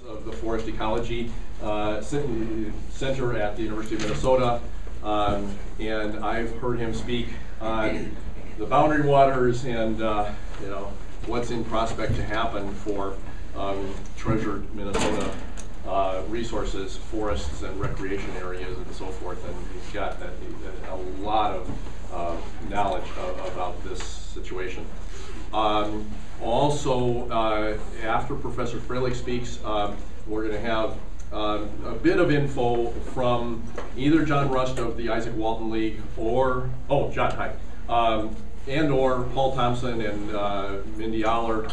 Of the Forest Ecology Center at the University of Minnesota, and I've heard him speak on the boundary waters and what's in prospect to happen for treasured Minnesota resources, forests and recreation areas and so forth, and he's got a lot of knowledge about this situation. Also, after Professor Frelich speaks, we're going to have a bit of info from either John Rust of the Isaac Walton League or, John, hi, and or Paul Thompson and Mindy Aller,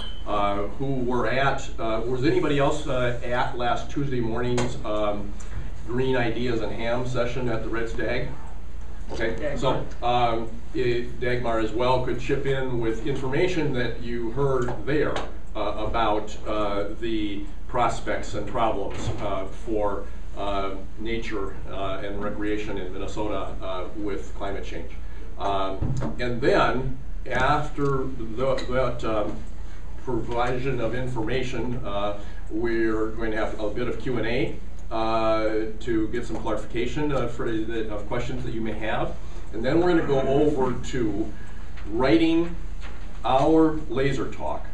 who were at, was anybody else at last Tuesday morning's Green Ideas and Ham session at the Red Stag? Okay, so Dagmar as well could chip in with information that you heard there about the prospects and problems for nature and recreation in Minnesota with climate change. And then after that provision of information, we're going to have a bit of Q&A. To get some clarification of questions that you may have. And then we're going to go over to writing our laser talk,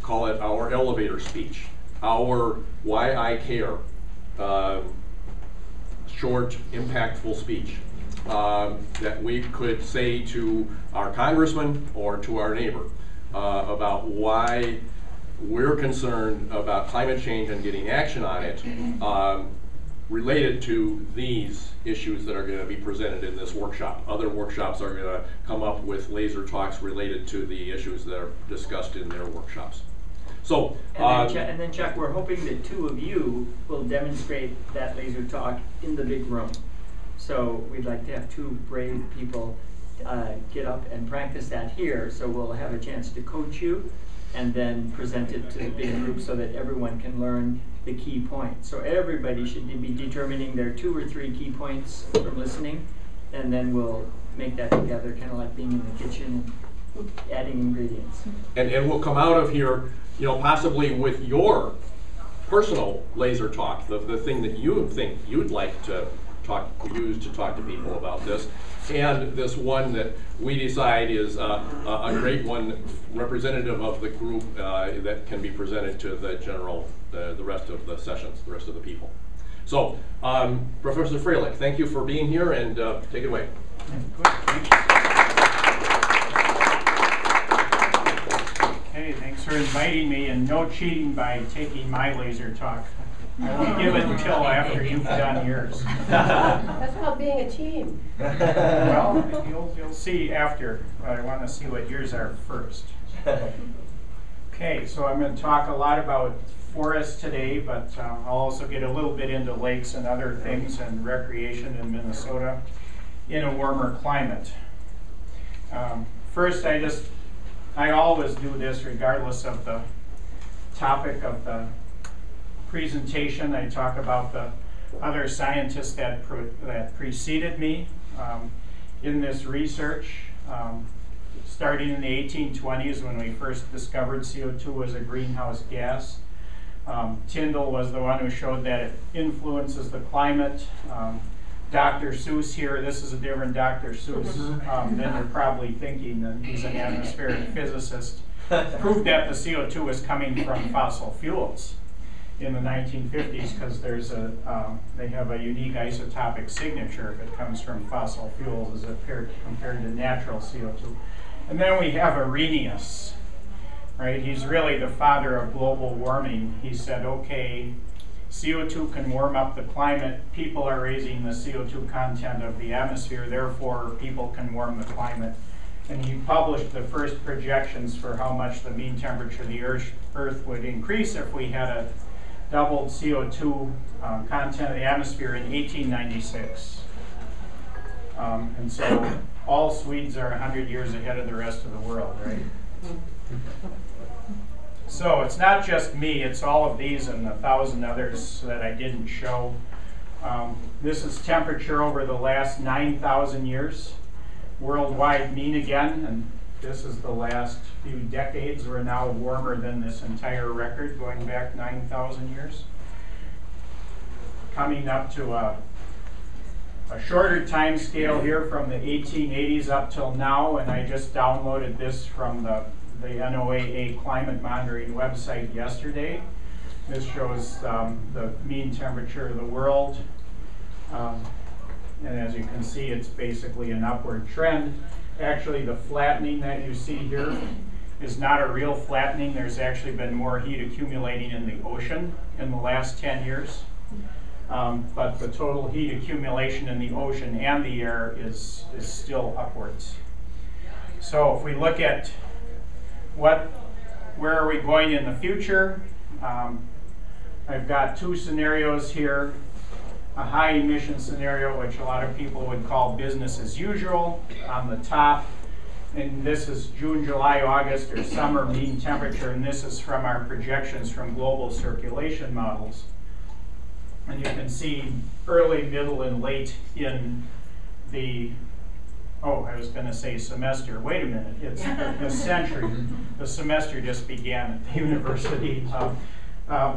call it our elevator speech, our why I care, short, impactful speech that we could say to our congressman or to our neighbor about why we're concerned about climate change and getting action on it related to these issues that are going to be presented in this workshop. Other workshops are going to come up with laser talks related to the issues that are discussed in their workshops. So, and then Chuck, we're hoping that two of you will demonstrate that laser talk in the big room. So we'd like to have two brave people get up and practice that here, so we'll have a chance to coach you and then present it to the big group so that everyone can learn the key points. So everybody should be determining their 2 or 3 key points from listening, and then we'll make that together, kind of like being in the kitchen, adding ingredients. And we'll come out of here, possibly with your personal laser talk, the thing that you think you'd like to use to talk to people about this, and this one that we decide is a great one, representative of the group that can be presented to the general, the rest of the sessions, the rest of the people. So, Professor Frelich, thank you for being here, and take it away. Okay, thanks for inviting me, and no cheating by taking my laser talk. I won't give it until after you've done yours. That's about being a team. Well, you'll see after, but I want to see what yours are first. Okay, so I'm going to talk a lot about forests today, but I'll also get a little bit into lakes and other things and recreation in Minnesota in a warmer climate. First, I always do this regardless of the topic of the presentation. I talk about the other scientists that preceded me in this research. Starting in the 1820s, when we first discovered CO2 as a greenhouse gas. Tyndall was the one who showed that it influences the climate. Dr. Seuss here, this is a different Dr. Seuss than you're probably thinking, and he's an atmospheric physicist, proved that the CO2 is coming from fossil fuels in the 1950s, because they have a unique isotopic signature if it comes from fossil fuels as compared to natural CO2. And then we have Arrhenius, right? He's really the father of global warming. He said, okay, CO2 can warm up the climate. People are raising the CO2 content of the atmosphere, therefore people can warm the climate. And he published the first projections for how much the mean temperature of the Earth would increase if we had a doubled CO2 content of the atmosphere in 1896. And so all Swedes are 100 years ahead of the rest of the world, right? So it's not just me, it's all of these and 1,000 others that I didn't show. This is temperature over the last 9,000 years, worldwide mean again, and This is the last few decades. We're now warmer than this entire record, going back 9,000 years. Coming up to a shorter time scale here from the 1880s up till now, and I just downloaded this from the NOAA climate monitoring website yesterday. This shows the mean temperature of the world, and as you can see, it's basically an upward trend. Actually, the flattening that you see here is not a real flattening. There's actually been more heat accumulating in the ocean in the last 10 years. But the total heat accumulation in the ocean and the air is still upwards. So if we look at where are we going in the future, I've got two scenarios here. A high emission scenario, which a lot of people would call business as usual, on the top. And this is June, July, August, or summer mean temperature, and this is from our projections from global circulation models. And you can see early, middle, and late in the, oh, I was going to say semester. Wait a minute, it's the century. The semester just began at the university.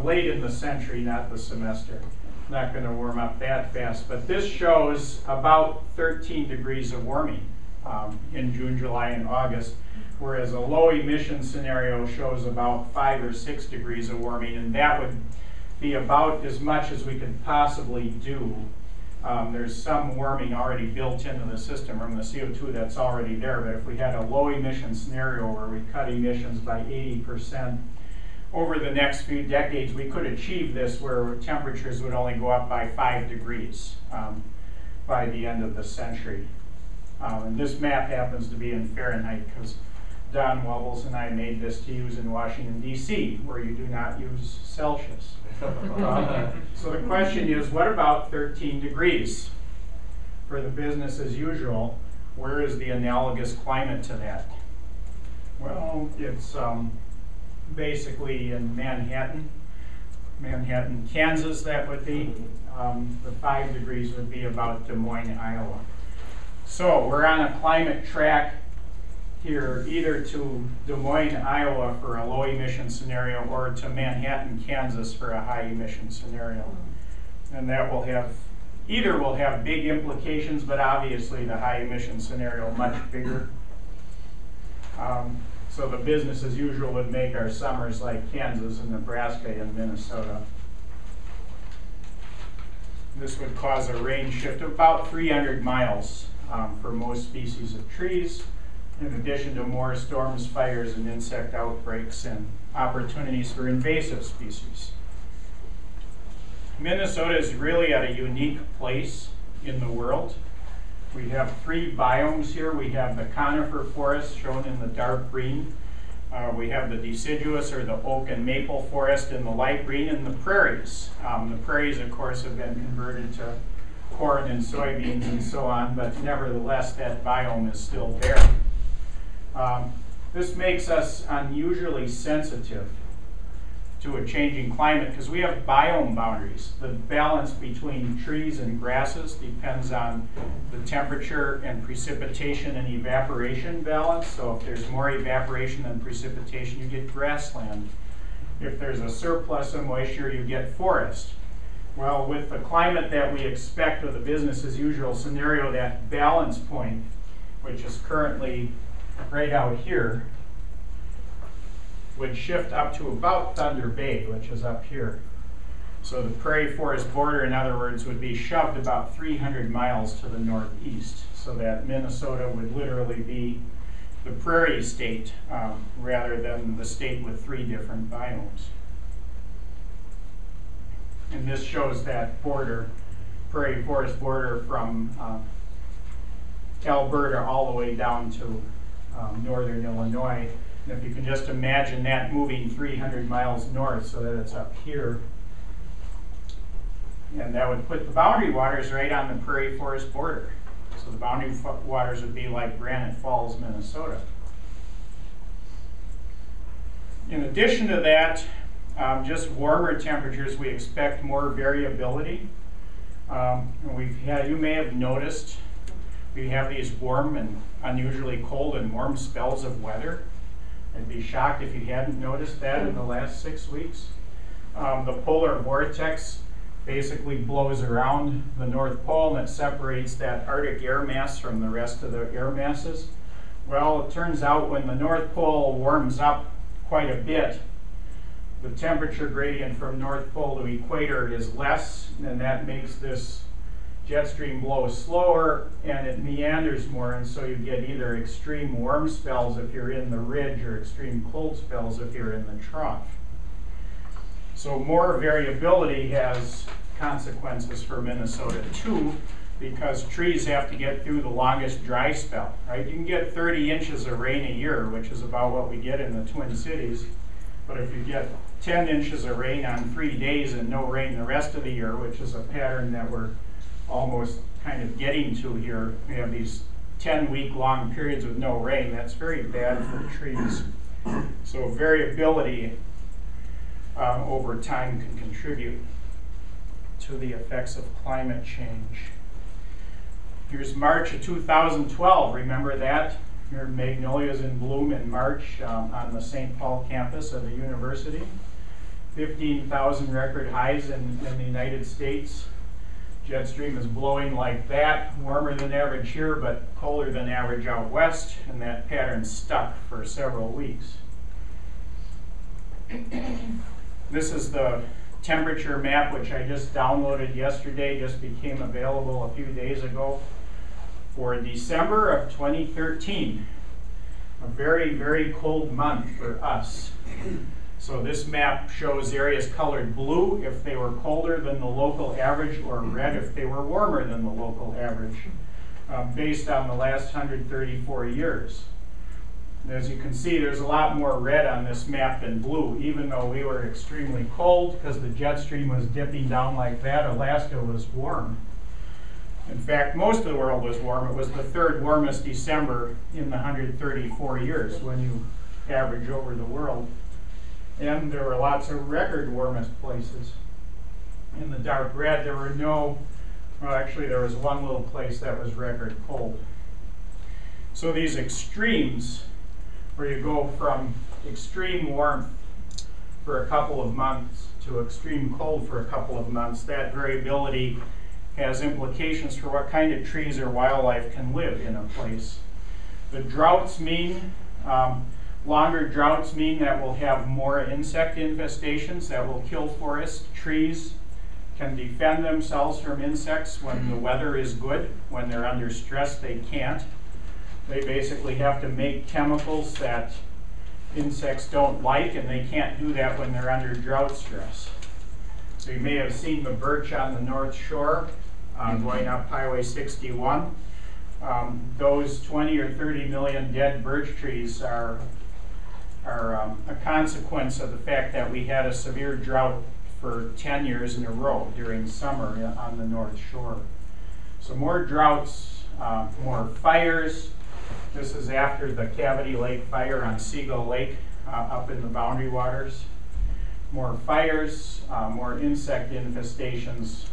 Late in the century, not the semester. Not going to warm up that fast, but this shows about 13 degrees of warming in June, July, and August, whereas a low emission scenario shows about 5 or 6 degrees of warming, and that would be about as much as we could possibly do. There's some warming already built into the system from the CO2 that's already there, but if we had a low emission scenario where we cut emissions by 80%, over the next few decades, we could achieve this where temperatures would only go up by 5 degrees by the end of the century. And this map happens to be in Fahrenheit because Don Wubbles and I made this to use in Washington, D.C., where you do not use Celsius. So the question is, what about 13 degrees? For the business as usual, where is the analogous climate to that? Well, it's basically in Manhattan, Kansas, that would be. The 5 degrees would be about Des Moines, Iowa. So we're on a climate track here, either to Des Moines, Iowa for a low emission scenario or to Manhattan, Kansas for a high emission scenario. And that will have, either will have big implications, but obviously the high emission scenario much bigger. So the business as usual would make our summers like Kansas and Nebraska and Minnesota. This would cause a range shift of about 300 miles for most species of trees, in addition to more storms, fires, and insect outbreaks and opportunities for invasive species. Minnesota is really at a unique place in the world. We have 3 biomes here. We have the conifer forest shown in the dark green. We have the deciduous or the oak and maple forest in the light green, and the prairies. The prairies, of course, have been converted to corn and soybeans and so on, but nevertheless, that biome is still there. This makes us unusually sensitive to a changing climate because we have biome boundaries. The balance between trees and grasses depends on the temperature and precipitation and evaporation balance. So if there's more evaporation than precipitation, you get grassland. If there's a surplus of moisture, you get forest. Well, with the climate that we expect with a business as usual scenario, that balance point, which is currently right out here, would shift up to about Thunder Bay, which is up here. So the prairie forest border, in other words, would be shoved about 300 miles to the northeast, so that Minnesota would literally be the prairie state rather than the state with 3 different biomes. And this shows that border, prairie forest border from Alberta all the way down to northern Illinois. And if you can just imagine that moving 300 miles north so that it's up here, and that would put the boundary waters right on the prairie forest border. So the boundary waters would be like Granite Falls, Minnesota. In addition to that, just warmer temperatures, we expect more variability. And you may have noticed, we have these warm and unusually cold and warm spells of weather. I'd be shocked if you hadn't noticed that in the last 6 weeks. The polar vortex basically blows around the North Pole and it separates that Arctic air mass from the rest of the air masses. Well, it turns out when the North Pole warms up quite a bit, the temperature gradient from North Pole to equator is less, and that makes this jet stream blow slower and it meanders more, and so you get either extreme warm spells if you're in the ridge or extreme cold spells if you're in the trough. So more variability has consequences for Minnesota too, because trees have to get through the longest dry spell, right? You can get 30 inches of rain a year, which is about what we get in the Twin Cities. But if you get 10 inches of rain on 3 days and no rain the rest of the year, which is a pattern that we're almost kind of getting to here, we have these 10-week-long periods with no rain. That's very bad for trees. So variability over time can contribute to the effects of climate change. Here's March of 2012. Remember that? Here are magnolias in bloom in March on the St. Paul campus of the university. 15,000 record highs in the United States. Jet stream is blowing like that, warmer than average here, but colder than average out west, and that pattern stuck for several weeks. This is the temperature map, which I just downloaded yesterday, just became available a few days ago, for December of 2013. A very, very cold month for us. So this map shows areas colored blue if they were colder than the local average, or red if they were warmer than the local average, based on the last 134 years. And as you can see, there's a lot more red on this map than blue, even though we were extremely cold because the jet stream was dipping down like that. Alaska was warm. In fact, most of the world was warm. It was the third warmest December in the 134 years when you average over the world. And there were lots of record warmest places. In the dark red, there were no, well, actually there was one little place that was record cold. So these extremes, where you go from extreme warmth for a couple of months to extreme cold for a couple of months, that variability has implications for what kind of trees or wildlife can live in a place. The droughts mean, longer droughts mean that we'll have more insect infestations that will kill forest. Trees can defend themselves from insects when the weather is good. When they're under stress, they can't. They basically have to make chemicals that insects don't like, and they can't do that when they're under drought stress. So you may have seen the birch on the North Shore going up Highway 61. Those 20 or 30 million dead birch trees are a consequence of the fact that we had a severe drought for 10 years in a row during summer on the North Shore. So more droughts, more fires. This is after the Cavity Lake fire on Seagull Lake up in the Boundary Waters. More fires, more insect infestations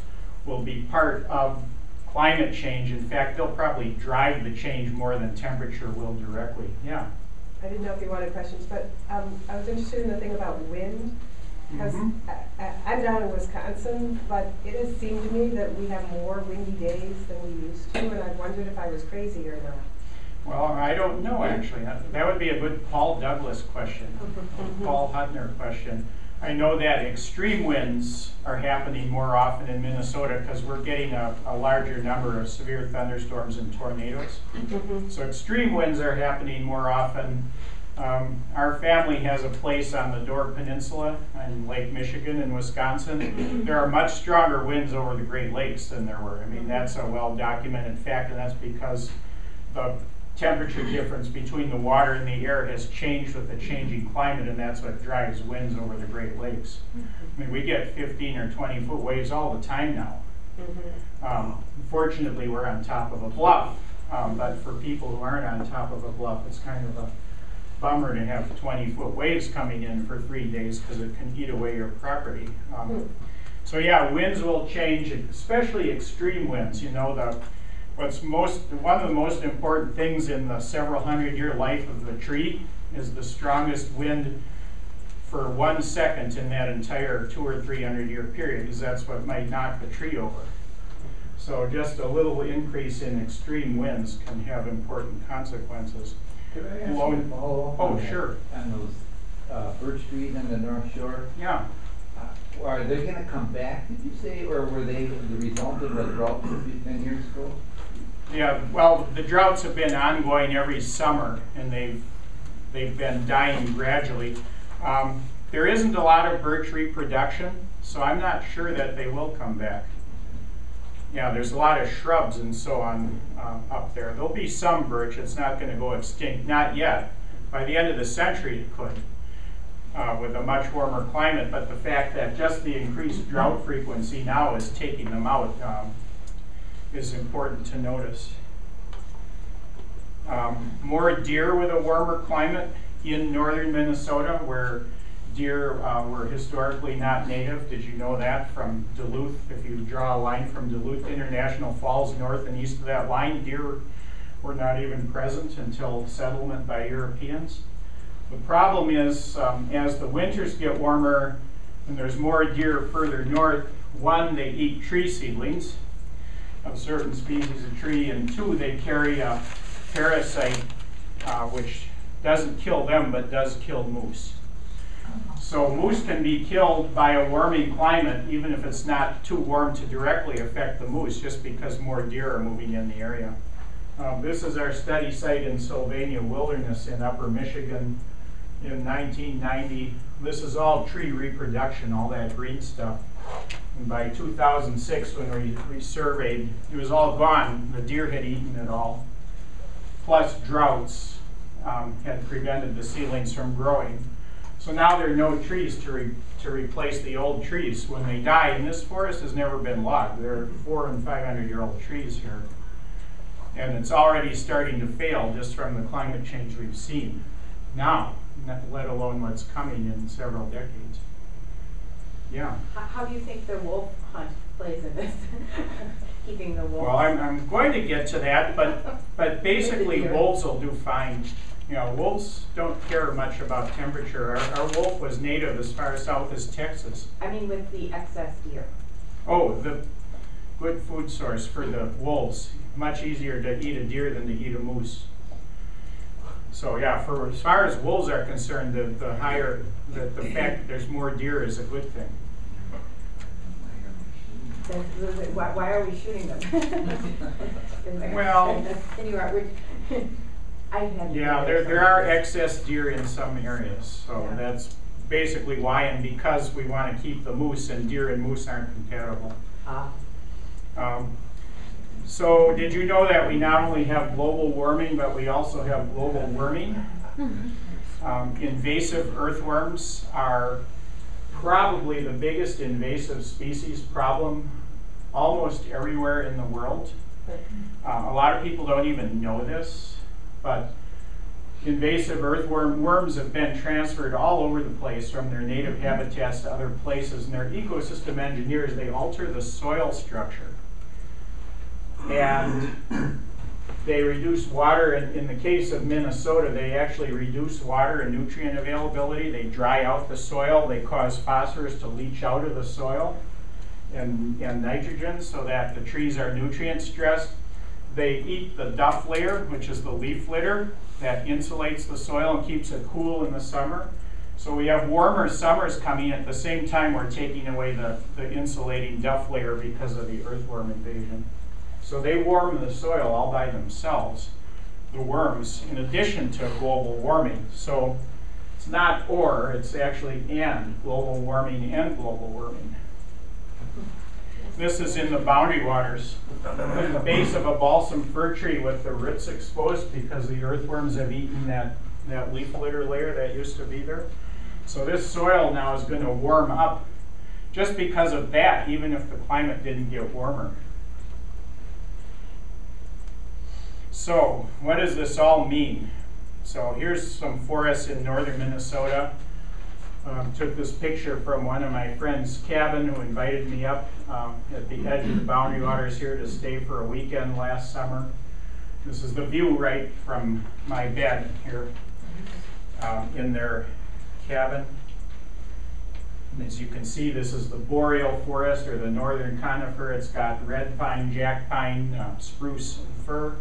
will be part of climate change. In fact, they'll probably drive the change more than temperature will directly. Yeah? I didn't know if you wanted questions, but I was interested in the thing about wind, because I'm down in Wisconsin, but it has seemed to me that we have more windy days than we used to, and I wondered if I was crazy or not. Well, I don't know, actually. That would be a good Paul Douglas question, Paul Huttner question. I know that extreme winds are happening more often in Minnesota because we're getting a larger number of severe thunderstorms and tornadoes. So extreme winds are happening more often. Our family has a place on the Door Peninsula in Lake Michigan in Wisconsin. There are much stronger winds over the Great Lakes than there were. I mean, that's a well-documented fact, and that's because the temperature difference between the water and the air has changed with the changing climate, and that's what drives winds over the Great Lakes. I mean, we get 15 or 20 foot waves all the time now. Fortunately, we're on top of a bluff, but for people who aren't on top of a bluff, it's kind of a bummer to have 20 foot waves coming in for 3 days because it can eat away your property. So yeah, winds will change, especially extreme winds. You know, One of the most important things in the several hundred-year life of the tree is the strongest wind for 1 second in that entire 200 or 300 year period, because that's what might knock the tree over. So just a little increase in extreme winds can have important consequences. Could I ask you to follow up Oh, on that, sure. on those birch trees on the North Shore? Yeah. Are they going to come back, did you say, or were they the result of a drought 10 years ago? Yeah, well, the droughts have been ongoing every summer, and they've been dying gradually. There isn't a lot of birch reproduction, so I'm not sure that they will come back. Yeah, there's a lot of shrubs and so on up there. There'll be some birch. It's not going to go extinct. Not yet. By the end of the century, it could, with a much warmer climate. But the fact that just the increased drought frequency now is taking them out is important to notice. More deer with a warmer climate in northern Minnesota, where deer were historically not native. Did you know that from Duluth? If you draw a line from Duluth to International Falls, north and east of that line, deer were not even present until settlement by Europeans. The problem is, as the winters get warmer and there's more deer further north, one, they eat tree seedlings of certain species of tree, and two, they carry a parasite which doesn't kill them but does kill moose. So moose can be killed by a warming climate, even if it's not too warm to directly affect the moose, just because more deer are moving in the area. This is our study site in Sylvania Wilderness in Upper Michigan in 1990. This is all tree reproduction, all that green stuff. And by 2006, when we surveyed, it was all gone. The deer had eaten it all. Plus droughts had prevented the seedlings from growing. So now there are no trees to replace the old trees when they die, and this forest has never been logged. There are 400- and 500-year-old trees here. And it's already starting to fail just from the climate change we've seen now, let alone what's coming in several decades. Yeah. How do you think the wolf hunt plays in this? Keeping the wolves? Well, I'm going to get to that, but basically wolves will do fine. You know, wolves don't care much about temperature. Our wolf was native as far south as Texas. I mean with the excess deer. Oh, the good food source for the wolves. Much easier to eat a deer than to eat a moose. So yeah, for as far as wolves are concerned, the fact that there's more deer is a good thing. Why are we shooting them? Well, yeah, there are excess deer in some areas, so yeah. That's basically why, and because we want to keep the moose, and deer and moose aren't compatible. So did you know that we not only have global warming, but we also have global worming? Invasive earthworms are probably the biggest invasive species problem almost everywhere in the world. A lot of people don't even know this, but invasive worms have been transferred all over the place from their native habitats to other places, and they're ecosystem engineers. They alter the soil structure. And they reduce water. In the case of Minnesota, they actually reduce water and nutrient availability. They dry out the soil. They cause phosphorus to leach out of the soil and nitrogen so that the trees are nutrient stressed. They eat the duff layer, which is the leaf litter that insulates the soil and keeps it cool in the summer. So we have warmer summers coming. At the same time, we're taking away the insulating duff layer because of the earthworm invasion. So they warm the soil all by themselves, the worms, in addition to global warming. So it's not or, it's actually and, global warming and global warming. This is in the boundary waters, in the base of a balsam fir tree with the roots exposed because the earthworms have eaten that leaf litter layer that used to be there. So this soil now is going to warm up just because of that, even if the climate didn't get warmer. So what does this all mean? So here's some forests in northern Minnesota. Took this picture from one of my friend's cabin who invited me up at the edge of the Boundary Waters here to stay for a weekend last summer. This is the view right from my bed here in their cabin. And as you can see, this is the boreal forest, or the northern conifer. It's got red pine, jack pine, spruce and fir,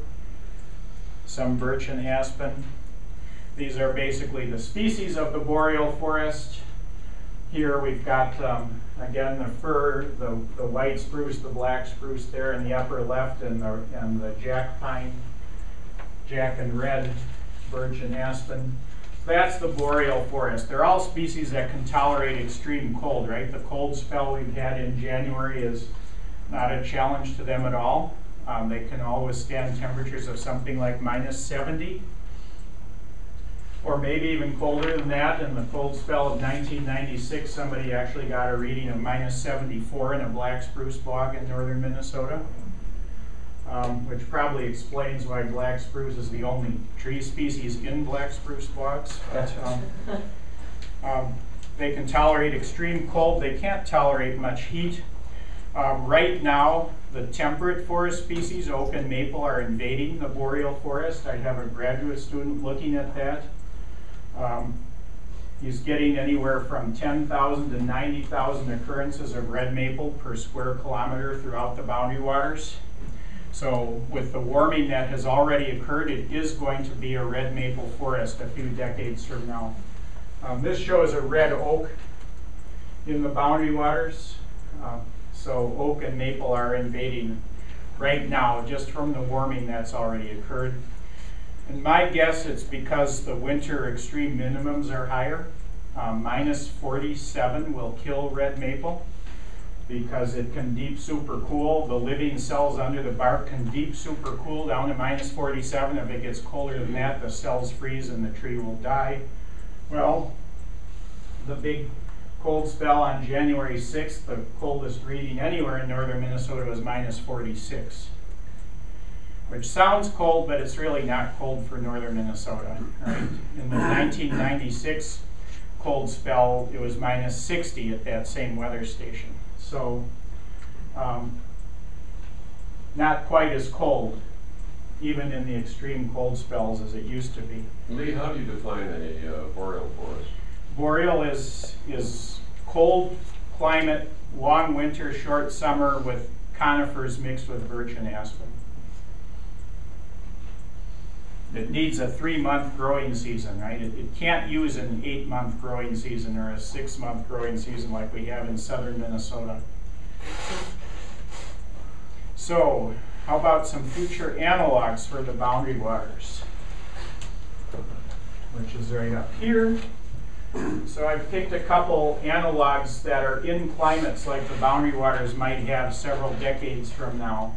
some birch and aspen. These are basically the species of the boreal forest. Here we've got, again, the fir, the white spruce, the black spruce there in the upper left, and the jack pine, jack and red, birch and aspen. That's the boreal forest. They're all species that can tolerate extreme cold, right? The cold spell we've had in January is not a challenge to them at all. They can all withstand temperatures of something like -70. Or maybe even colder than that. In the cold spell of 1996, somebody actually got a reading of -74 in a black spruce bog in northern Minnesota, which probably explains why black spruce is the only tree species in black spruce bogs. But, they can tolerate extreme cold. They can't tolerate much heat. Right now, the temperate forest species, oak and maple, are invading the boreal forest. I have a graduate student looking at that. He's getting anywhere from 10,000 to 90,000 occurrences of red maple per square kilometer throughout the Boundary Waters. So with the warming that has already occurred, it is going to be a red maple forest a few decades from now. This shows a red oak in the Boundary Waters. So oak and maple are invading right now just from the warming that's already occurred. And my guess it's because the winter extreme minimums are higher. -47 will kill red maple because it can deep supercool. The living cells under the bark can deep supercool down to -47. If it gets colder than that, the cells freeze and the tree will die. Well, the big cold spell on January 6th, the coldest reading anywhere in northern Minnesota was -46. Which sounds cold, but it's really not cold for northern Minnesota. Right? In the 1996 cold spell, it was -60 at that same weather station. So, not quite as cold, even in the extreme cold spells as it used to be. Lee, how do you define a boreal forest? Boreal is cold climate, long winter, short summer with conifers mixed with birch and aspen. It needs a 3-month growing season, right? It can't use an 8-month growing season or a 6-month growing season like we have in southern Minnesota. So, how about some future analogs for the Boundary Waters, which is right up here. So I've picked a couple analogs that are in climates like the Boundary Waters might have several decades from now.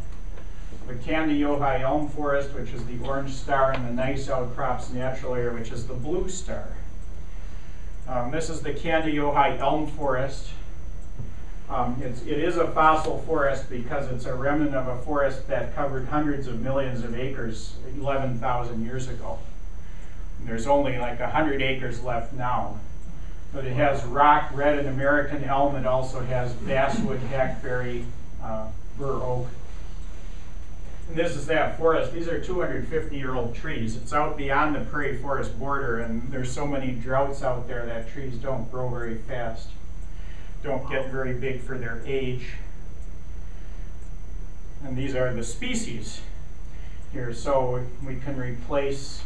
The Candiyohi elm forest, which is the orange star, and the nice outcrops natural area, which is the blue star. This is the Candiyohi elm forest. It is a fossil forest because it's a remnant of a forest that covered hundreds of millions of acres 11,000 years ago. And there's only like 100 acres left now. But it has rock, red, and American elm. It also has basswood, hackberry, bur oak. And this is that forest. These are 250-year-old trees. It's out beyond the prairie forest border, and there's so many droughts out there that trees don't grow very fast, don't get very big for their age. And these are the species here. So we can replace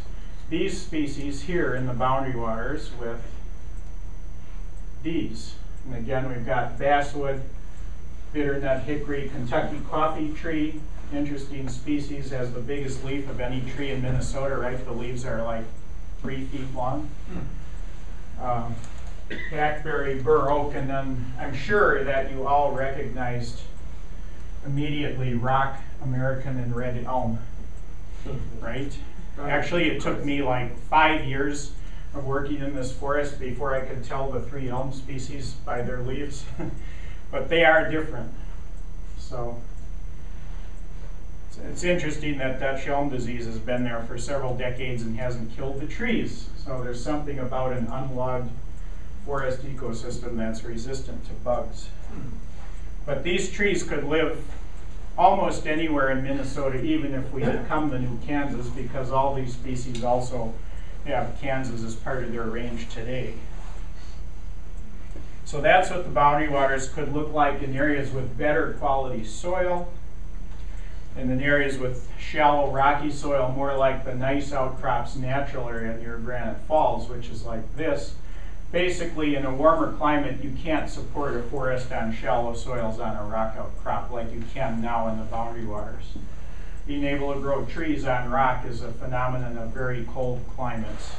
these species here in the Boundary Waters with these. And again, we've got basswood, bitternut hickory, Kentucky coffee tree. Interesting species, has the biggest leaf of any tree in Minnesota, right? The leaves are like 3 feet long. Hackberry, bur oak, and then I'm sure that you all recognized immediately rock, American, and red elm, right? Actually, it took me like 5 years of working in this forest before I could tell the 3 elm species by their leaves, but they are different. So it's interesting that Dutch elm disease has been there for several decades and hasn't killed the trees. So there's something about an unlogged forest ecosystem that's resistant to bugs. But these trees could live almost anywhere in Minnesota, even if we become the new Kansas, because all these species also have Kansas as part of their range today. So that's what the boundary waters could look like in areas with better quality soil, and in areas with shallow rocky soil, more like the nice outcrops natural area near Granite Falls, which is like this. Basically, in a warmer climate, you can't support a forest on shallow soils on a rock outcrop like you can now in the boundary waters. Being able to grow trees on rock is a phenomenon of very cold climates.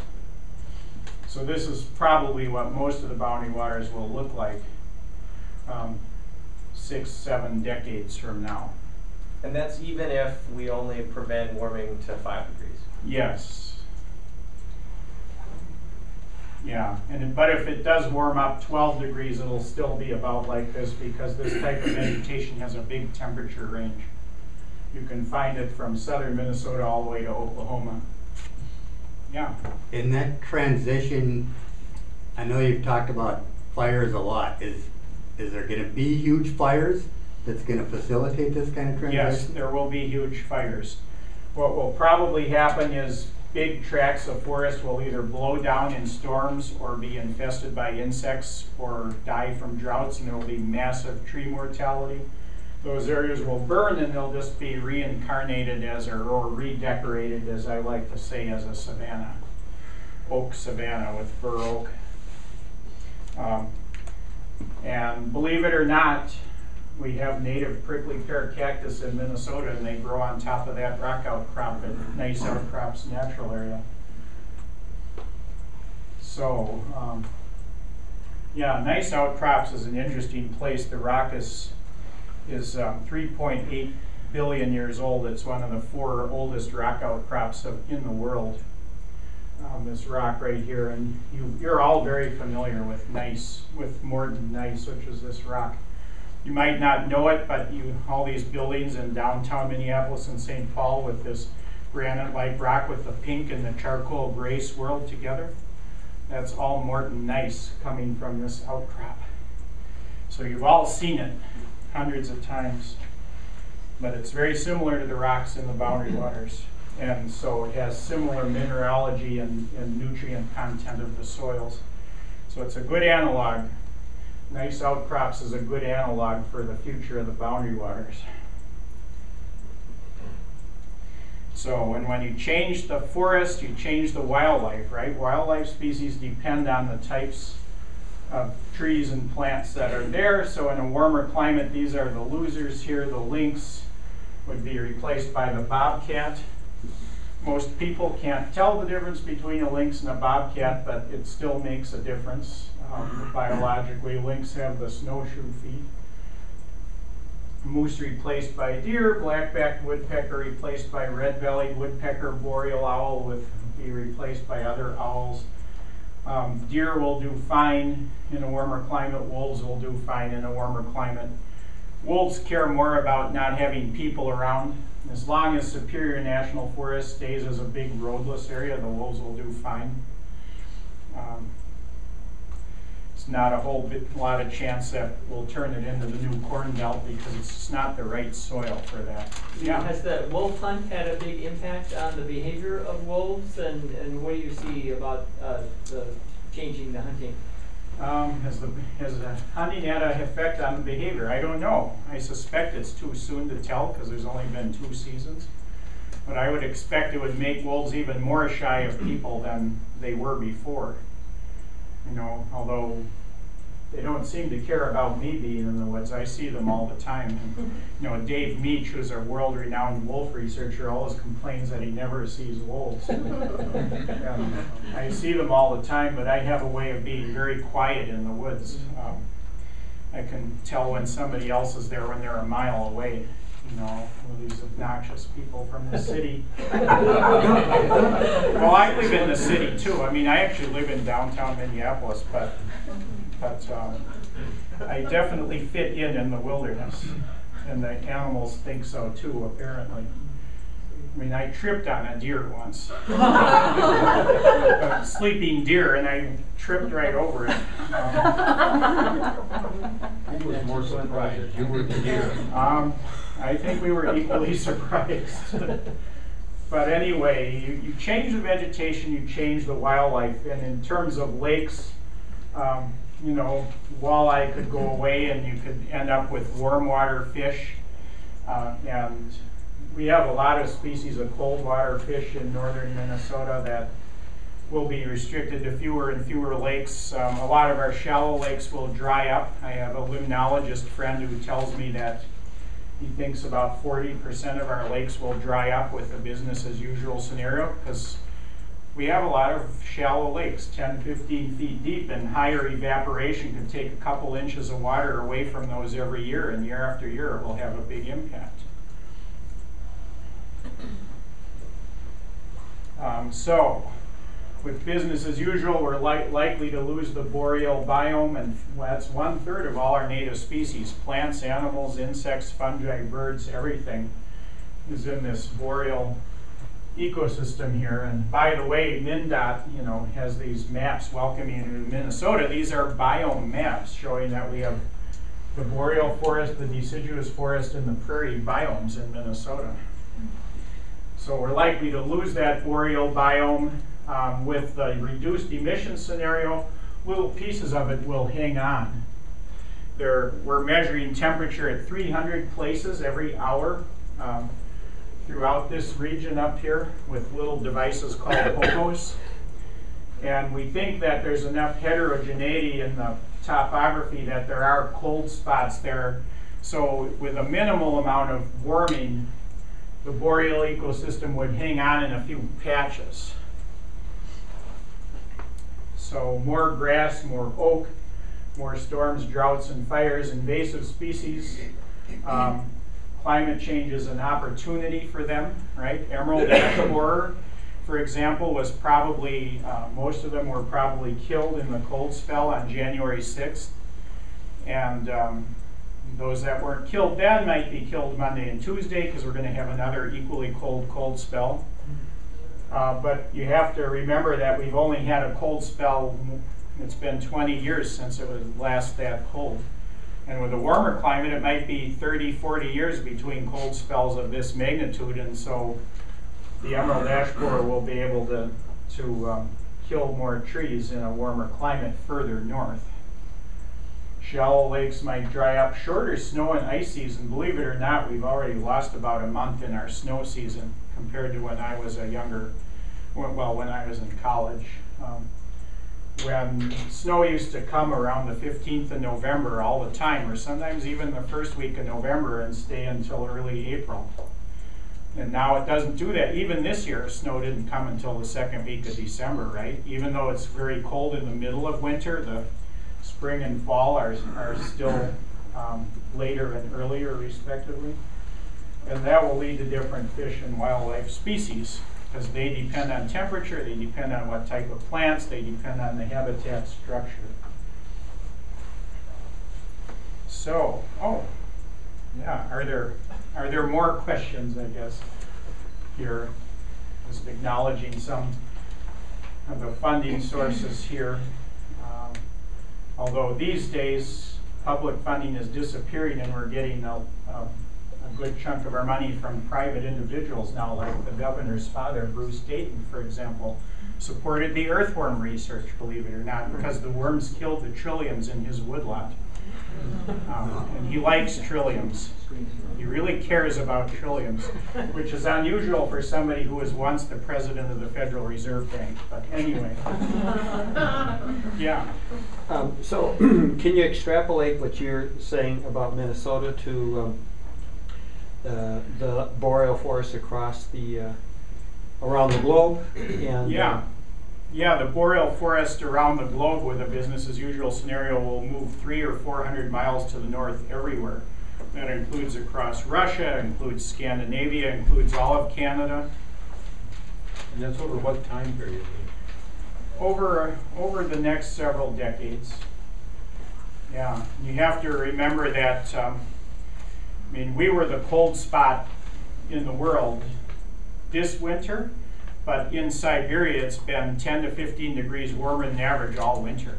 So this is probably what most of the boundary waters will look like 6-7 decades from now. And that's even if we only prevent warming to 5 degrees. Yes. Yeah, but if it does warm up 12 degrees, it'll still be about like this, because this type of vegetation has a big temperature range. You can find it from southern Minnesota all the way to Oklahoma. Yeah. In that transition, I know you've talked about fires a lot. Is there going to be huge fires that's going to facilitate this kind of transition? Yes, there will be huge fires. What will probably happen is big tracts of forest will either blow down in storms or be infested by insects or die from droughts, and there will be massive tree mortality. Those areas will burn, and they'll just be reincarnated as, or redecorated, as I like to say, as a savanna. Oak savanna with fir oak. And believe it or not, we have native prickly pear cactus in Minnesota, and they grow on top of that rock outcrop in nice outcrops natural area. So, yeah, nice outcrops is an interesting place. The rock is 3.8 billion years old. It's one of the 4 oldest rock outcrops in the world. This rock right here, and you're all very familiar with Morton gneiss, which is this rock. You might not know it, but all these buildings in downtown Minneapolis and St. Paul with this granite-like rock with the pink and the charcoal gray swirled together, that's all Morton gneiss coming from this outcrop. So you've all seen it hundreds of times, but it's very similar to the rocks in the boundary waters. And so it has similar mineralogy and nutrient content of the soils. So it's a good analog. Nice outcrops is a good analog for the future of the boundary waters. So, and when you change the forest, you change the wildlife, right? Wildlife species depend on the types of trees and plants that are there. So in a warmer climate, these are the losers here. The lynx would be replaced by the bobcat. Most people can't tell the difference between a lynx and a bobcat, but it still makes a difference. Biologically, lynx have the snowshoe feet. Moose replaced by deer, black-backed woodpecker replaced by red-bellied woodpecker, boreal owl would be replaced by other owls. Deer will do fine in a warmer climate, wolves will do fine in a warmer climate. Wolves care more about not having people around. As long as Superior National Forest stays as a big roadless area, the wolves will do fine. It's not a whole lot of chance that we'll turn it into the new corn belt because it's just not the right soil for that. Yeah. Has the wolf hunt had a big impact on the behavior of wolves, and what do you see about the changing the hunting? Has the hunting had an effect on the behavior? I don't know. I suspect it's too soon to tell because there's only been 2 seasons. But I would expect it would make wolves even more shy of people than they were before. You know, although they don't seem to care about me being in the woods. I see them all the time. And, you know, Dave Meach, who's a world-renowned wolf researcher, always complains that he never sees wolves. I see them all the time, but I have a way of being very quiet in the woods. I can tell when somebody else is there when they're a mile away. You know, these obnoxious people from the city. Well, I live in the city too. I mean, I actually live in downtown Minneapolis, but I definitely fit in the wilderness, and the animals think so too, apparently. I mean, I tripped on a deer once. A sleeping deer, and I tripped right over it. Who was more surprised, you were the deer? I think we were equally surprised. But anyway, you change the vegetation, you change the wildlife, and in terms of lakes, you know, walleye could go away and you could end up with warm water fish. And we have a lot of species of cold water fish in northern Minnesota that will be restricted to fewer and fewer lakes. A lot of our shallow lakes will dry up. I have a limnologist friend who tells me that he thinks about 40% of our lakes will dry up with a business as usual scenario, because we have a lot of shallow lakes, 10, 15 feet deep, and higher evaporation can take a couple inches of water away from those every year, and year after year it will have a big impact. So, with business as usual, we're likely to lose the boreal biome, and that's 1/3 of all our native species. Plants, animals, insects, fungi, birds, everything is in this boreal ecosystem here. And by the way, MnDOT, you know, has these maps welcoming you to Minnesota. These are biome maps showing that we have the boreal forest, the deciduous forest, and the prairie biomes in Minnesota. So we're likely to lose that boreal biome. With the reduced emission scenario, little pieces of it will hang on. We're measuring temperature at 300 places every hour throughout this region up here with little devices called HOPOs. And we think that there's enough heterogeneity in the topography that there are cold spots there. So with a minimal amount of warming, the boreal ecosystem would hang on in a few patches. So more grass, more oak, more storms, droughts, and fires, invasive species. Climate change is an opportunity for them, right? Emerald ash borer, for example, was probably, most of them were probably killed in the cold spell on January 6th. And those that weren't killed then might be killed Monday and Tuesday, because we're going to have another equally cold spell. But you have to remember that we've only had a cold spell, it's been 20 years since it was last that cold. And with a warmer climate, it might be 30, 40 years between cold spells of this magnitude, and so the emerald ash borer will be able to kill more trees in a warmer climate further north. Shallow lakes might dry up. Shorter snow and ice season, believe it or not, we've already lost about a month in our snow season compared to when I was a younger, well, when I was in college. When snow used to come around the 15th of November all the time, or sometimes even the first week of November and stay until early April. And now it doesn't do that. Even this year, snow didn't come until the second week of December, right? Even though it's very cold in the middle of winter, the spring and fall are still later and earlier, respectively. And that will lead to different fish and wildlife species, because they depend on temperature, they depend on what type of plants, they depend on the habitat structure. So, oh, yeah, are there more questions, I guess, here? Just acknowledging some of the funding sources here. Although these days, public funding is disappearing and we're getting a good chunk of our money from private individuals now, like the governor's father, Bruce Dayton, for example, supported the earthworm research, believe it or not, because the worms killed the trilliums in his woodlot. And he likes trilliums. He really cares about trilliums, which is unusual for somebody who was once the president of the Federal Reserve Bank. But anyway, yeah. So can you extrapolate what you're saying about Minnesota to the boreal forests across the around the globe? And yeah, the boreal forest around the globe with a business as usual scenario will move 300 or 400 miles to the north everywhere. That includes across Russia, includes Scandinavia, includes all of Canada. And that's over what time period? Over the next several decades. Yeah, you have to remember that, I mean, we were the cold spot in the world this winter, but in Siberia it's been 10 to 15 degrees warmer than average all winter.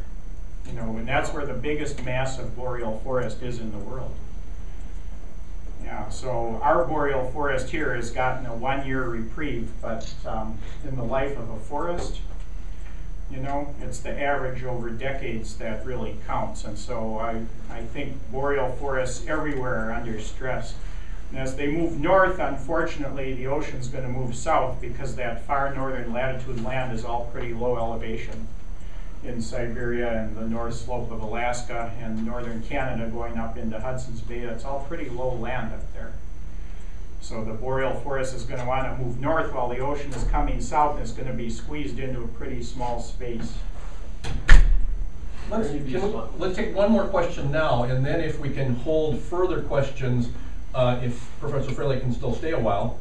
You know, and that's where the biggest mass of boreal forest is in the world. Yeah, so our boreal forest here has gotten a 1-year reprieve, but in the life of a forest, you know, it's the average over decades that really counts. And so I think boreal forests everywhere are under stress. And as they move north, unfortunately, the ocean's going to move south because that far northern latitude land is all pretty low elevation in Siberia and the north slope of Alaska and northern Canada going up into Hudson's Bay. It's all pretty low land up there. So the boreal forest is going to want to move north while the ocean is coming south, and it's going to be squeezed into a pretty small space. Let's take one more question now, and then if we can hold further questions, if Professor Frelich can still stay a while,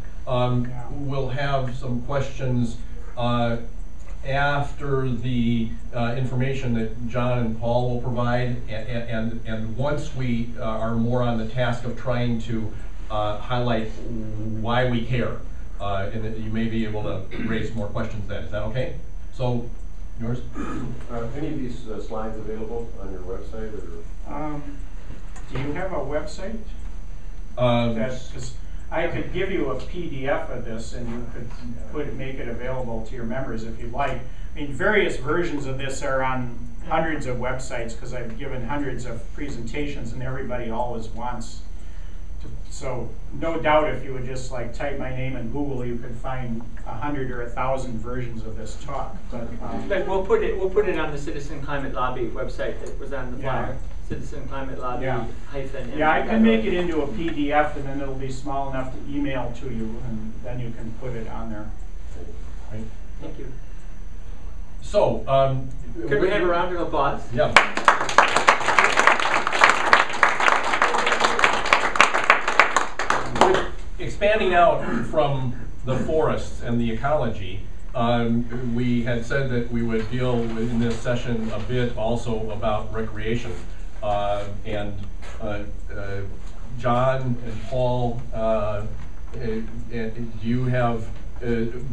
we'll have some questions after the information that John and Paul will provide, and once we are more on the task of trying to highlight why we care, and that you may be able to raise more questions then. Is that okay? So, yours? Any of these slides available on your website? Or? Do you have a website? I could give you a PDF of this, and you could make it available to your members if you'd like. I mean, various versions of this are on hundreds of websites because I've given hundreds of presentations, and everybody always wants to. So no doubt, if you would just like type my name in Google, you could find 100 or 1,000 versions of this talk. But we'll put it on the Citizen Climate Lobby website that was on the flyer. Citizen Climate Lobby hyphen. Yeah, I can make it into a PDF, and then it'll be small enough to email to you, and then you can put it on there. Right. Thank you. So, could we have a round of applause? Yeah. Expanding out from the forests and the ecology, we had said that we would deal in this session a bit also about recreation. John and Paul, do you have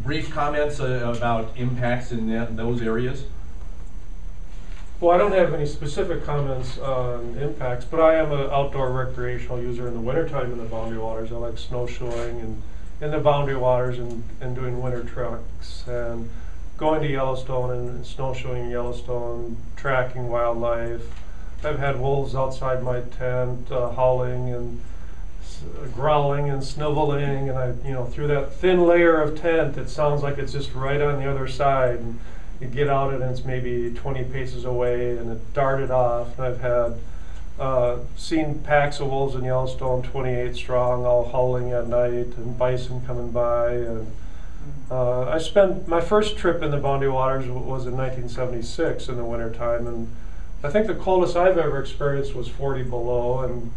brief comments about impacts in those areas? Well, I don't have any specific comments on impacts, but I am an outdoor recreational user in the wintertime in the boundary waters. I like snowshoeing and in the boundary waters and doing winter treks and going to Yellowstone and snowshoeing in Yellowstone, tracking wildlife. I've had wolves outside my tent howling and growling and sniveling, and through that thin layer of tent, it sounds like it's just right on the other side. And you get out and it's maybe 20 paces away, and it darted off. And I've had seen packs of wolves in Yellowstone, 28 strong, all howling at night, and bison coming by. And I spent my first trip in the boundary waters was in 1976 in the wintertime, and I think the coldest I've ever experienced was 40 below, and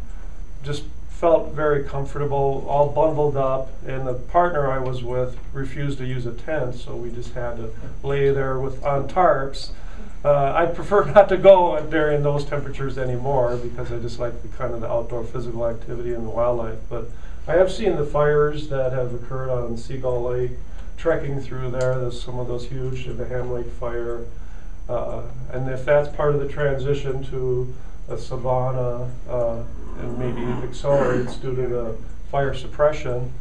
just felt very comfortable, all bundled up, and the partner I was with refused to use a tent, so we just had to lay there on tarps. I prefer not to go during those temperatures anymore because I just like the kind of the outdoor physical activity and the wildlife. But I have seen the fires that have occurred on Seagull Lake, trekking through there. There's some of those huge, the Ham Lake fire. And if that's part of the transition to a savanna, and maybe it accelerates due to the fire suppression.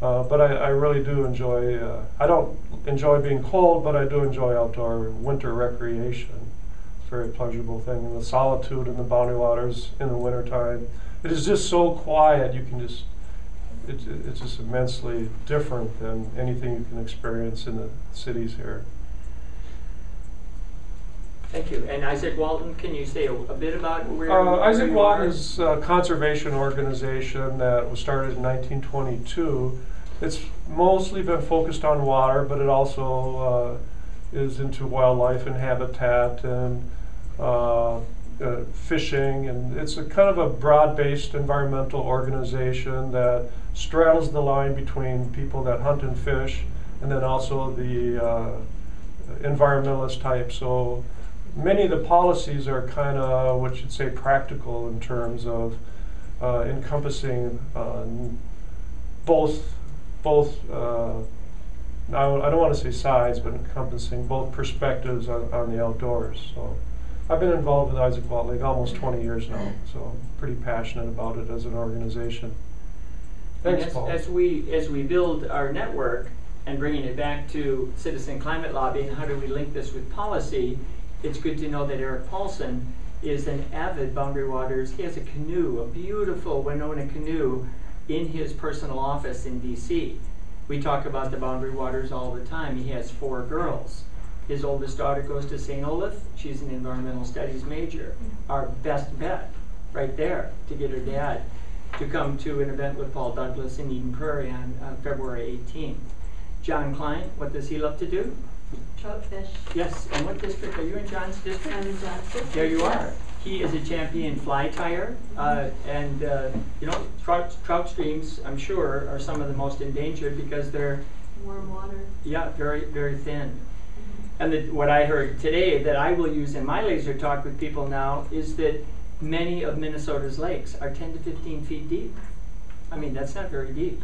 But I really do enjoy, I don't enjoy being cold, but I do enjoy outdoor winter recreation. It's a very pleasurable thing. And the solitude in the boundary waters in the wintertime, it is just so quiet, you can just, it's just immensely different than anything you can experience in the cities here. Thank you. And Isaac Walton, can you say a bit about where Isaac you Walton are? is a conservation organization that was started in 1922. It's mostly been focused on water, but it also is into wildlife and habitat and fishing. And it's a kind of a broad-based environmental organization that straddles the line between people that hunt and fish and then also the environmentalist type. So many of the policies are kind of what you'd say practical in terms of encompassing both I don't want to say sides, but encompassing both perspectives on the outdoors. So I've been involved with Isaac Walt Lake almost 20 years now, so I'm pretty passionate about it as an organization. Thanks, Paul. As we build our network and bringing it back to citizen climate lobbying, how do we link this with policy? It's good to know that Eric Paulson is an avid Boundary Waters. He has a canoe, a beautiful Winona canoe, in his personal office in DC. We talk about the Boundary Waters all the time. He has 4 girls. His oldest daughter goes to St. Olaf. She's an environmental studies major. Our best bet right there to get her dad to come to an event with Paul Douglas in Eden Prairie on February 18th. John Klein, what does he love to do? Trout fish. Yes, and what district? Are you in John's district? I'm in John's district. There you yes. are. He is a champion fly tyer, and you know, trout streams, I'm sure, are some of the most endangered because they're warm water. Yeah, very, very thin. And what I heard today that I will use in my laser talk with people now is that many of Minnesota's lakes are 10 to 15 feet deep. I mean, that's not very deep.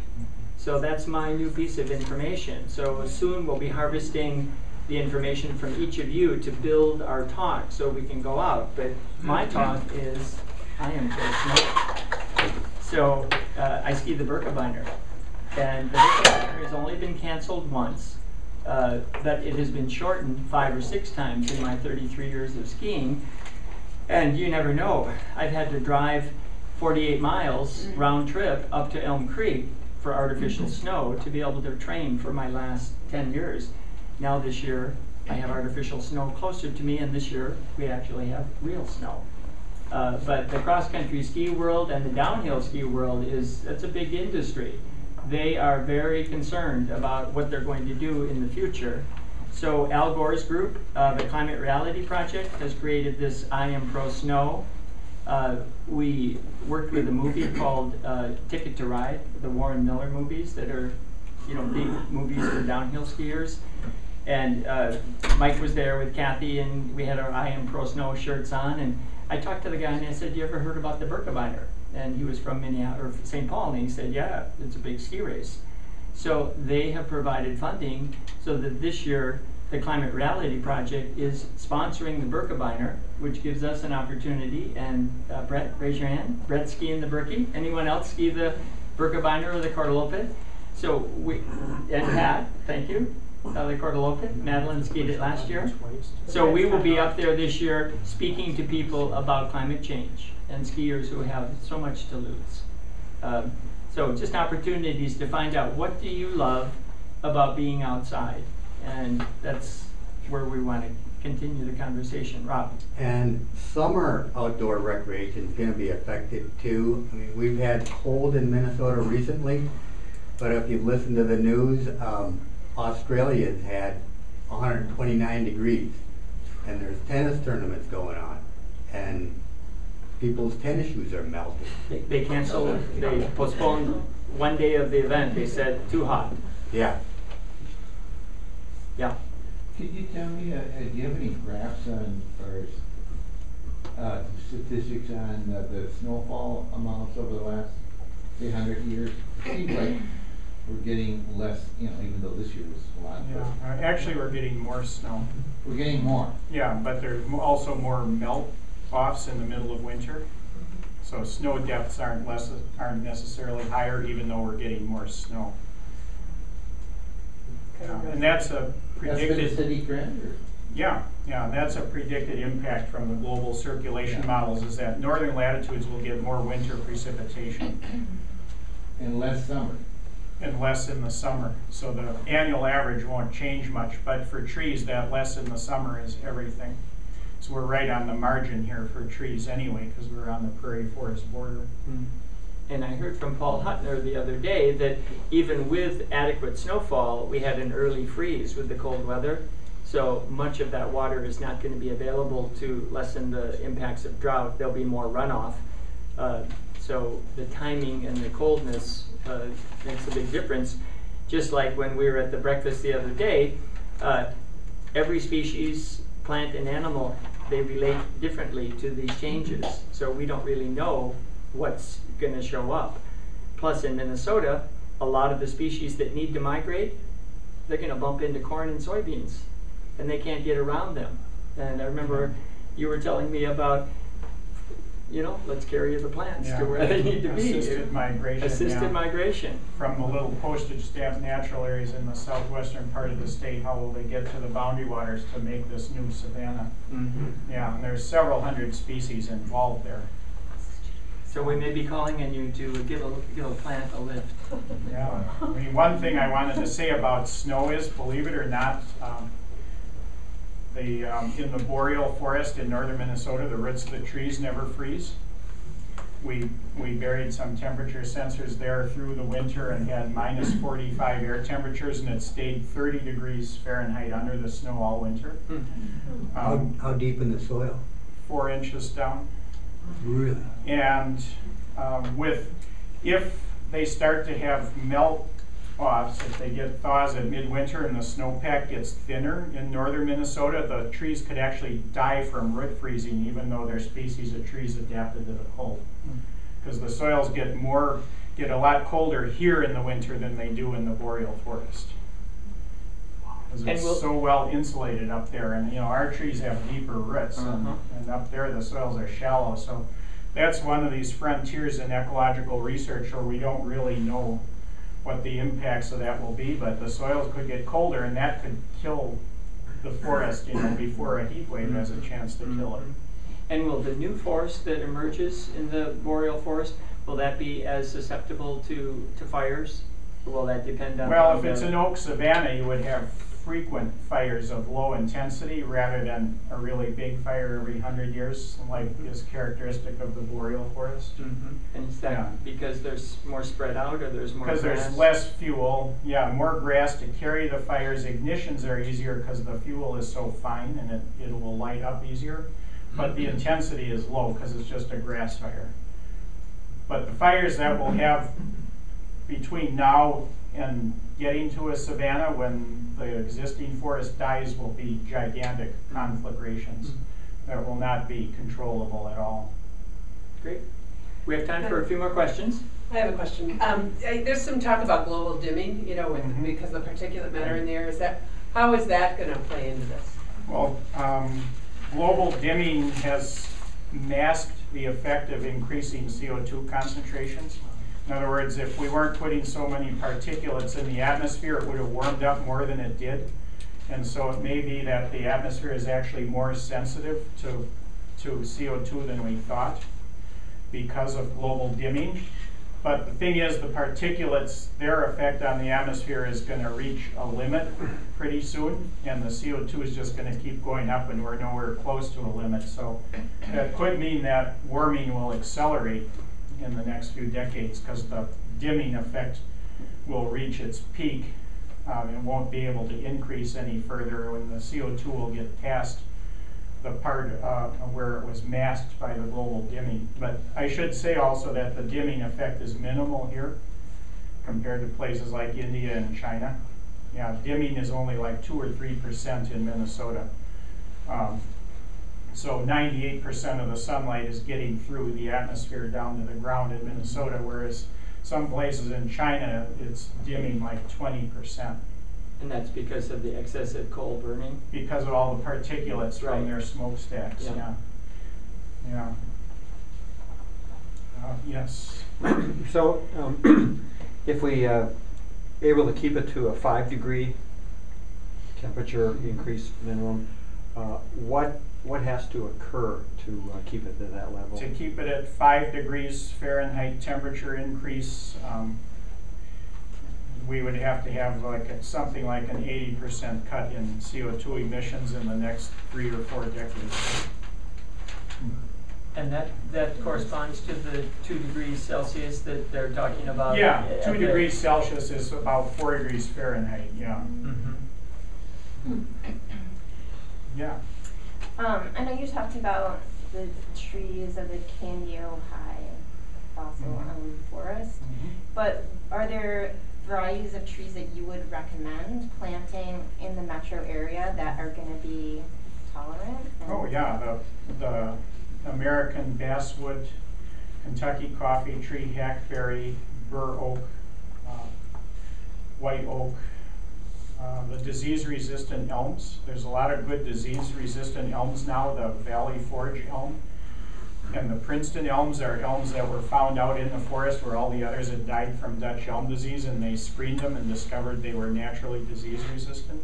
So that's my new piece of information. So soon we'll be harvesting the information from each of you to build our talk so we can go out. But my talk is, I am pro-snow. So I ski the Birkebeiner. And the Birkebeiner has only been canceled once, but it has been shortened 5 or 6 times in my 33 years of skiing. And you never know. I've had to drive 48 miles round trip up to Elm Creek for artificial snow to be able to train for my last 10 years. Now this year, I have artificial snow closer to me, and this year we actually have real snow. But the cross-country ski world and the downhill ski world it's a big industry. They are very concerned about what they're going to do in the future. So Al Gore's group, the Climate Reality Project, has created this I Am Pro Snow. We worked with a movie called Ticket to Ride, the Warren Miller movies that are, you know, big movies for downhill skiers. And Mike was there with Kathy, and we had our I Am Pro Snow shirts on. And I talked to the guy, and I said, "You ever heard about the Birkebeiner?" And he was from Minneapolis or St. Paul, and he said, "Yeah, it's a big ski race." So they have provided funding so that this year the Climate Reality Project is sponsoring the Birkebeiner, which gives us an opportunity. And Brett, raise your hand. Brett skiing the Birkie. Anyone else ski the Birkebeiner or the Kortelopen? So and Pat, thank you. The Kortelopen. Madeline skied it last year. So we will be up there this year speaking to people about climate change and skiers who have so much to lose. So just opportunities to find out, what do you love about being outside? And that's where we want to continue the conversation. Rob? And summer outdoor recreation is going to be affected too. I mean, we've had cold in Minnesota recently, but if you've listened to the news, Australia's had 129 degrees, and there's tennis tournaments going on, and people's tennis shoes are melting. They canceled, they postponed one day of the event. They said too hot. Yeah. Could you tell me, do you have any graphs on, or statistics on the snowfall amounts over the last 100 years? It seems like we're getting less, you know, even though this year was a lot. Yeah, actually we're getting more snow. We're getting more. Yeah, but there's also more melt-offs in the middle of winter. So snow depths aren't necessarily higher, even though we're getting more snow. And that's a predicted. That's been a steady trend, or? Yeah, that's a predicted impact from the global circulation models, is that northern latitudes will get more winter precipitation. And less summer. And less in the summer. So the annual average won't change much, but for trees, that less in the summer is everything. So we're right on the margin here for trees anyway, because we're on the prairie forest border. And I heard from Paul Huttner the other day that even with adequate snowfall, we had an early freeze with the cold weather. So much of that water is not going to be available to lessen the impacts of drought. There'll be more runoff. So the timing and the coldness makes a big difference. Just like when we were at the breakfast the other day, every species, plant and animal, they relate differently to these changes. So we don't really know what's going to show up. Plus in Minnesota, a lot of the species that need to migrate they're gonna bump into corn and soybeans, and they can't get around them. And I remember you were telling me about, let's carry the plants to where they need to be. Assisted migration. Assisted migration. From the little postage stamp natural areas in the southwestern part of the state, how will they get to the boundary waters to make this new savanna? Yeah, and there's several hundred species involved there. So we may be calling on you to give a plant a lift. Yeah, I mean, one thing I wanted to say about snow is, believe it or not, in the boreal forest in northern Minnesota, the roots of the trees never freeze. We buried some temperature sensors there through the winter and had minus 45 air temperatures, and it stayed 30 degrees Fahrenheit under the snow all winter. How deep in the soil? 4 inches down. Really? And if they start to have melt-offs, if they get thaws at midwinter and the snowpack gets thinner in northern Minnesota, the trees could actually die from root freezing, even though they're species of trees adapted to the cold. Because the soils get a lot colder here in the winter than they do in the boreal forest. Because it's so well insulated up there, and our trees have deeper roots, and up there the soils are shallow. So that's one of these frontiers in ecological research where we don't really know what the impacts of that will be, but the soils could get colder, and that could kill the forest, before a heat wave has a chance to kill it. And will the new forest that emerges in the boreal forest, will that be as susceptible to fires? Or will that depend on? Well, if it's an oak savanna, you would have frequent fires of low intensity rather than a really big fire every 100 years, like is characteristic of the boreal forest. And is that because there's more spread out, or there's more grass? Because there's less fuel, more grass to carry the fires. Ignitions are easier because the fuel is so fine and it will light up easier. But the intensity is low because it's just a grass fire. But the fires that we'll have between now and getting to a savanna, when the existing forest dies, will be gigantic conflagrations that will not be controllable at all. Great. We have time for a few more questions. I have a question. There's some talk about global dimming, because of the particulate matter in the air. How is that going to play into this? Well, global dimming has masked the effect of increasing CO2 concentrations. In other words, if we weren't putting so many particulates in the atmosphere, it would have warmed up more than it did. And so it may be that the atmosphere is actually more sensitive to CO2 than we thought because of global dimming. But the thing is, the particulates, their effect on the atmosphere is going to reach a limit pretty soon, and the CO2 is just going to keep going up, and we're nowhere close to a limit. So that could mean that warming will accelerate in the next few decades because the dimming effect will reach its peak and won't be able to increase any further when the CO2 will get past the part where it was masked by the global dimming. But I should say also that the dimming effect is minimal here compared to places like India and China. Dimming is only like 2 or 3% in Minnesota. So 98% of the sunlight is getting through the atmosphere down to the ground in Minnesota, whereas some places in China it's dimming like 20%. And that's because of the excessive coal burning? Because of all the particulates from their smokestacks, yes. So if we able to keep it to a 5-degree temperature increase minimum, what has to occur to keep it to that level? To keep it at 5 degrees Fahrenheit temperature increase, we would have to have something like an 80% cut in CO2 emissions in the next 3 or 4 decades. And that corresponds to the 2 degrees Celsius that they're talking about? 2 degrees Celsius is about 4 degrees Fahrenheit, I know you talked about the trees of the Candio High fossil forest, but are there varieties of trees that you would recommend planting in the metro area that are going to be tolerant? Oh yeah, the American basswood, Kentucky coffee tree, hackberry, bur oak, white oak, The disease-resistant elms. There's a lot of good disease-resistant elms now, the Valley Forge elm. And the Princeton elms are elms that were found out in the forest where all the others had died from Dutch elm disease, and they screened them and discovered they were naturally disease-resistant.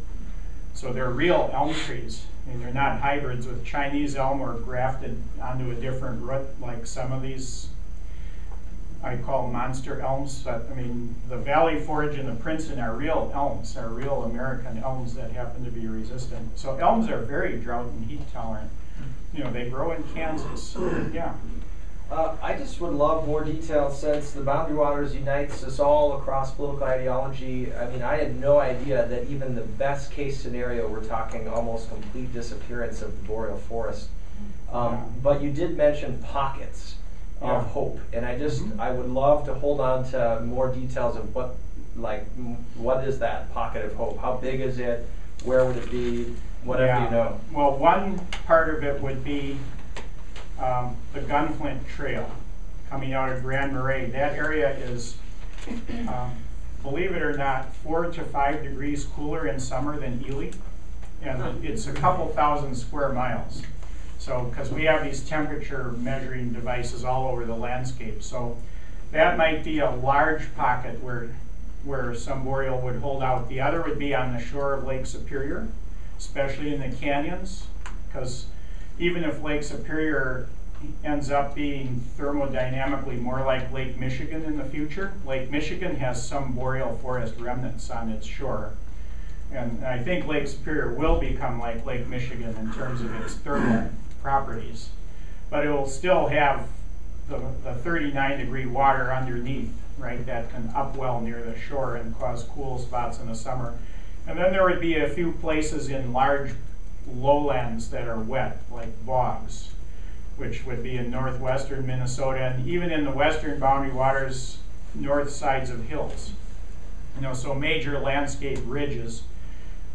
So they're real elm trees. I mean, they're not hybrids with Chinese elm or grafted onto a different root like some of these I call monster elms. But I mean, the Valley Forge and the Princeton are real elms, are real American elms that happen to be resistant. So elms are very drought and heat tolerant. You know, they grow in Kansas. Yeah. I just would love more detail, since the Boundary Waters unites us all across political ideology. I mean, I had no idea that even the best case scenario, we're talking almost complete disappearance of the boreal forest. But you did mention pockets of hope, and I would love to hold on to more details of what is that pocket of hope? How big is it? Where would it be? Whatever you know. Well, one part of it would be the Gunflint Trail coming out of Grand Marais. That area is, believe it or not, 4 to 5 degrees cooler in summer than Ely, and it's a couple thousand square miles. So, because we have these temperature measuring devices all over the landscape, so that might be a large pocket where some boreal would hold out. The other would be on the shore of Lake Superior, especially in the canyons, because even if Lake Superior ends up being thermodynamically more like Lake Michigan in the future, Lake Michigan has some boreal forest remnants on its shore. And I think Lake Superior will become like Lake Michigan in terms of its thermal properties. But it will still have the 39-degree water underneath, right, that can upwell near the shore and cause cool spots in the summer. And then there would be a few places in large lowlands that are wet, like bogs, which would be in northwestern Minnesota, and even in the western Boundary Waters, north sides of hills. You know, so major landscape ridges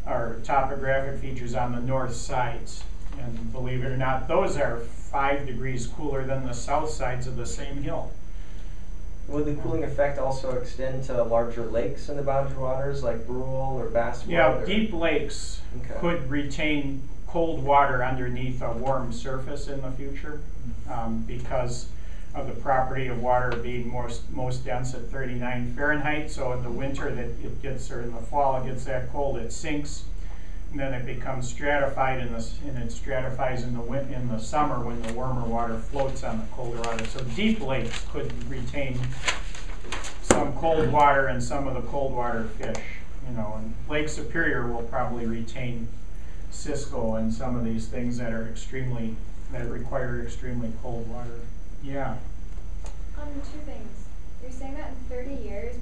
are topographic features on the north sides. And believe it or not, those are 5 degrees cooler than the south sides of the same hill. Would the cooling effect also extend to larger lakes in the Boundary Waters, like Brule or Bass? Yeah, deep lakes could retain cold water underneath a warm surface in the future, because of the property of water being most dense at 39 Fahrenheit. So in the winter that it gets, or in the fall it gets that cold, it sinks, and then it becomes stratified, and it stratifies in the summer when the warmer water floats on the colder water. So deep lakes could retain some cold water and some of the cold water fish, you know, and Lake Superior will probably retain Cisco and some of these things that require extremely cold water. Yeah. 2 things. You're saying that in 30 years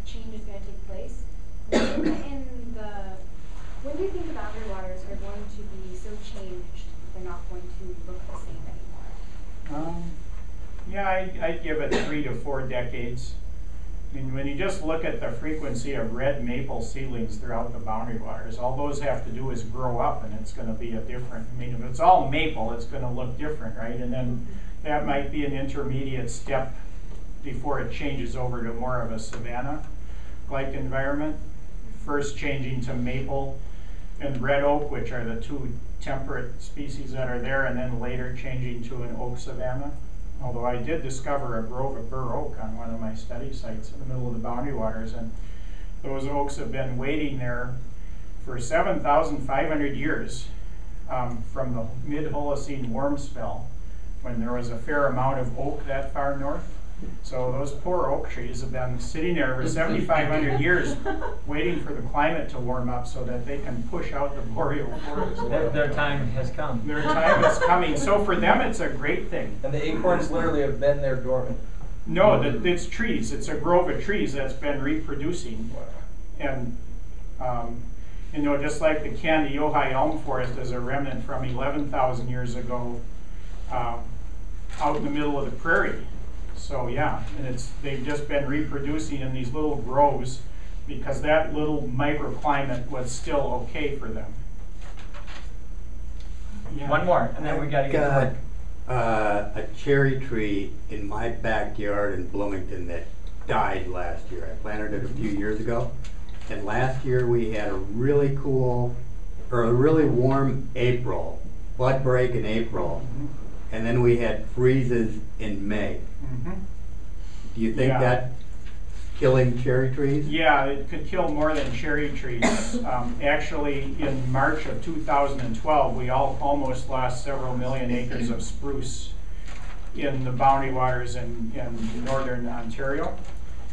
change is going to take place. When do you think the Boundary Waters are going to be so changed they're not going to look the same anymore? Yeah, I'd give it 3 to 4 decades. I mean, when you just look at the frequency of red maple seedlings throughout the Boundary Waters, all those have to do is grow up, and it's going to be a different. I mean, if it's all maple, it's going to look different, right? And then that might be an intermediate step before it changes over to more of a savanna-like environment. First changing to maple and red oak, which are the 2 temperate species that are there, and then later changing to an oak savanna. Although I did discover a grove of bur oak on one of my study sites in the middle of the Boundary Waters, and those oaks have been waiting there for 7,500 years, from the mid-Holocene warm spell, when there was a fair amount of oak that far north. So those poor oak trees have been sitting there for 7,500 years waiting for the climate to warm up so that they can push out the boreal forest. Their time has come. Their time is coming. So for them, it's a great thing. And the acorns literally have been there dormant. No, it's trees. It's a grove of trees that's been reproducing. And, you know, just like the Candy Ojai elm forest is a remnant from 11,000 years ago out in the middle of the prairie. So yeah, and they've just been reproducing in these little groves because that little microclimate was still okay for them. Yeah. One more, and then we got to get to work. A cherry tree in my backyard in Bloomington that died last year. I planted it a few years ago, And last year we had a really cool, or a really warm April, bud break in April, and then we had freezes in May. Do you think Yeah. that's killing cherry trees? Yeah, it could kill more than cherry trees. Actually, in March of 2012, we almost lost several million acres of spruce in the boundary waters in northern Ontario,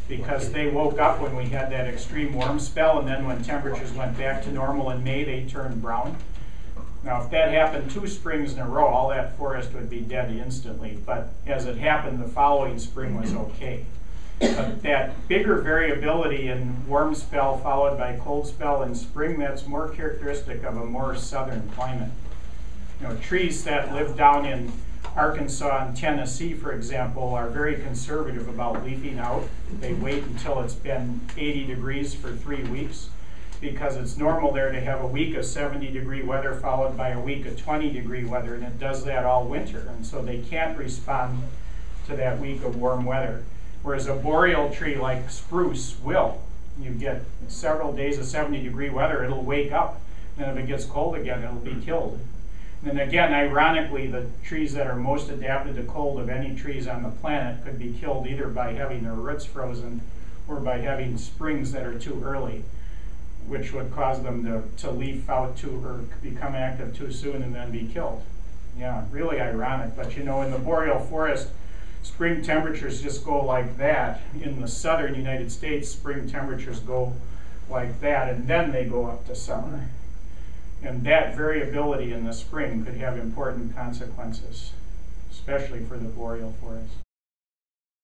because they woke up when we had that extreme warm spell, and then when temperatures went back to normal in May, they turned brown. Now, if that happened 2 springs in a row, all that forest would be dead instantly, but as it happened, the following spring was okay. But that bigger variability in warm spell followed by cold spell in spring, that's more characteristic of a more southern climate. You know, trees that live down in Arkansas and Tennessee, for example, are very conservative about leafing out. They wait until it's been 80 degrees for 3 weeks, because it's normal there to have a week of 70-degree weather followed by a week of 20-degree weather, and it does that all winter, and so they can't respond to that week of warm weather. Whereas a boreal tree like spruce will. You get several days of 70-degree weather, it'll wake up. Then if it gets cold again, it'll be killed. And then again, ironically, the trees that are most adapted to cold of any trees on the planet could be killed either by having their roots frozen or by having springs that are too early, which would cause them to leaf out or become active too soon and then be killed. Yeah, really ironic. But you know, in the boreal forest, spring temperatures just go like that. In the southern United States, spring temperatures go like that, and then they go up to summer. And that variability in the spring could have important consequences, especially for the boreal forest.